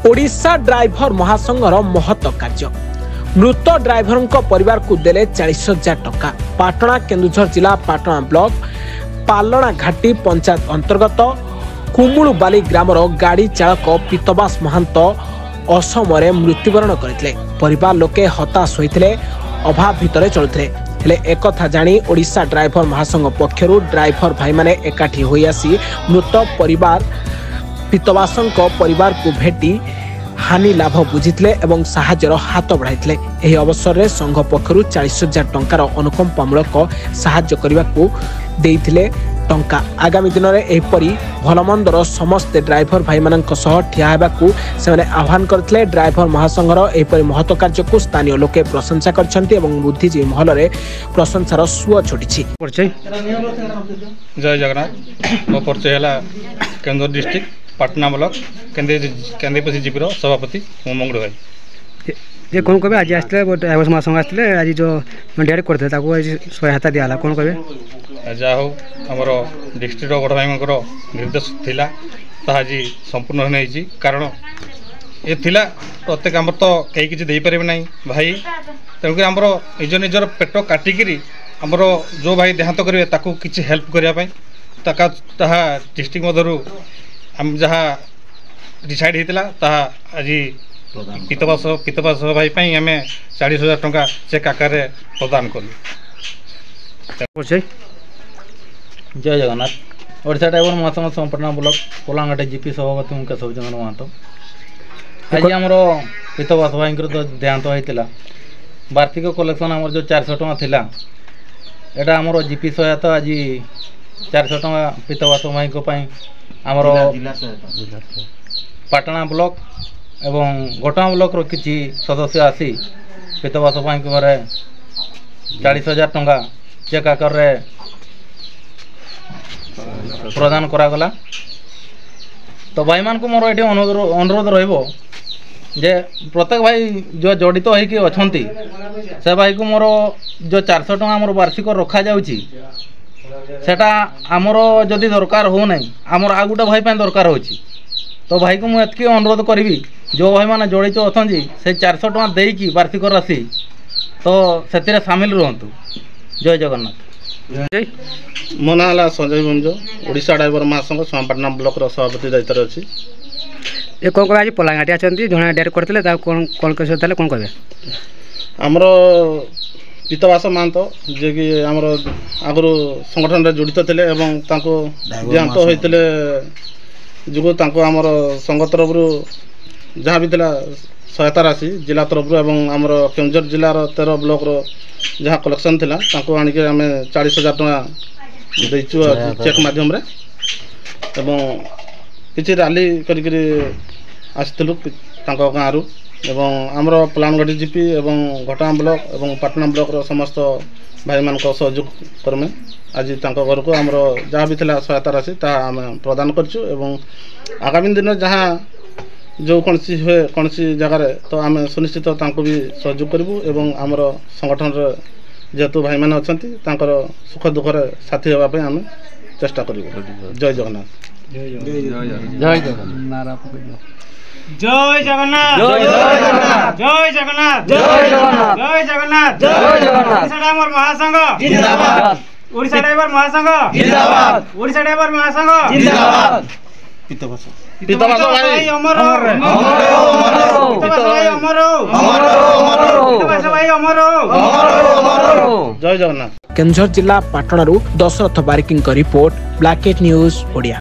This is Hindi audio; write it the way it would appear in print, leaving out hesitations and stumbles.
ओडिशा ड्राइवर महासंघर महत कार्य मृत ड्राइवर परिवार को देले 40,000 टंका। पाटणा केन्दुझर जिला पाटणा ब्लॉक पालणा घाटी पंचायत अंतर्गत कुमुलुबाली ग्रामर गाड़ी चालक पीतबास महांत असमरे मृत्युवरण करथिले। परिवार लोके हताश होइथिले, अभाव भितरे चलुथिले। हेले एकथा जानी ओडिशा ड्राइवर महासंघ पक्षरु ड्राइवर भाई माने एकाठी होई आसी मृत परिवार पीतबासंक परिवार को भेटी हानि लाभ बुझीथिले एवं साहाय्यर हाथ बढ़ाइथिले। एही अवसर रे संघ पक्षरु 40,000 टंकार अनुकंपामूलक साहाय्य करबाकू देइथिले टंका। आगामी दिन में एपरी भलमंदर समस्त ड्राइवर भाई मानक सह ठिया हेबाकू सेमाने आह्वान करथिले। ड्राइवर महासंघर एपरी महत कार्य को स्थानीय लोके प्रशंसा करछन्ती एवं बुद्धिजीवी महल रे प्रशंसार सुଅ छुटिछि। जय जगन्नाथ। मो परिचय है केन्दुझर डिस्ट्रिक्ट पाटना ब्लॉक केंद्रीपसी जीपीर सभापति मंगड़ भाई। ये कौन कहे आज आसते ड्राइवर महासंघ आसते आज जो डायरेक्ट करते आज सहायता दिया कौन कहे जहा हो आमर डिस्ट्रिक्ट बड़ भाई निर्देश थिला आज संपूर्ण नहीं कारण ये थिला प्रत्येक आमर तो कहीं किसी दे पारे ना भाई तेणुक आमर निज निजर पेट काटिकी आमर जो भाई देहांत करेंगे ताकू किसी हेल्प करने डिस्ट्रिक्ट मधुर आम जहाँ डिसाइड होता आज पीतबास भाई आम 40,000 टंका चेक आकार प्रदान कलु। जय जगन्नाथ। ओडिशा ड्राइवर महासंघ संपटना ब्लॉक कोलाघाटी जीपी सभापति केशव चंद्र महांत आज आमर पीतबास भाई देहांत होता वार्षिक कलेक्शन आमर जो 400 टंका थिला एटा आमर जीपी सहायता आज 400 टंका पीतबास भाई आमर पाटना ब्लॉक एवं घटना ब्लॉक किसी सदस्य आसी पीतबास भाई घरे 40,000 टंका चेक आकार प्रदान करागला। तो भाई मान को मोर ये अनुरोध जे प्रत्येक भाई जो जड़ित होइके अछंती से भाई को मोर जो 400 टंका मोर वार्षिक रखा जाउची सेटा आमर जदि दरकार हो नहीं आमर आ गोटे भाई दरकार होची तो भाई को मुझे अनुरोध करी जो भाई मैंने जड़ित अच्छा से 400 टंका देकी वार्षिक राशि तो से सामिल रुहतु। जय जगन्नाथ। मो ना है संजय मंजो ओडिशा ड्राइवर महासंघ सोमपाटना ब्लॉक सभापति दायित्व अच्छी। ये कौन कहे आज पलाघाटी आछंती जणा डायरेक्ट करते कौन कौन कहे आमर पीतबास महंत जे कि आमर आगु संगठन जड़ित थे एवं देहांत होते जो आमर संघ तरफ जहाँ भी सहायता राशि जिला तरफ एवं आमर केन्दुझर जिलार 13 ब्लॉक जहाँ कलेक्शन थिला तांको आनिक आम 40,000 टंका देचु चेक माध्यम रे एवं किसी रैली करी आसलु गाँव एवं आमर पलाणघाटी जीपी एवं घटना ब्लॉक एवं पाटना ब्लॉक समस्त भाई मान सहयोग करमे आज घर को आमर जहाँ भी थिला सहायता राशि ता आम प्रदान करछु एवं आगामी दिन जहाँ जो कौन सी हुए कौन सी जगार तो आम सुनिश्चित भी सहयोग करूँ एवं आमर संगठन जेहेतु भाई मैंने अच्छा सुख दुख साथी होगापी आम चेष्टा करूँ। जय जगन्नाथ। जय जगन्नाथ। जय जगन्नाथ। जय जगन्नाथ। जय जगन्नाथ। जय जगन्नाथ। जय जगन्नाथ। जय जगन्नाथ। ओडिशा ड्राइवर महासंघ जिंदाबाद। ओडिशा ड्राइवर महासंघ जिंदाबाद। ओडिशा ड्राइवर महासंघ जिंदाबाद। पीतबास भाई अमर हो, पीतबास भाई अमर हो, पीतबास भाई अमर हो। जय जगन्नाथ। केन्दुझर जिला पाटणारू दशरथ बारिकी रिपोर्ट ब्लैकेट न्यूज ओडिया।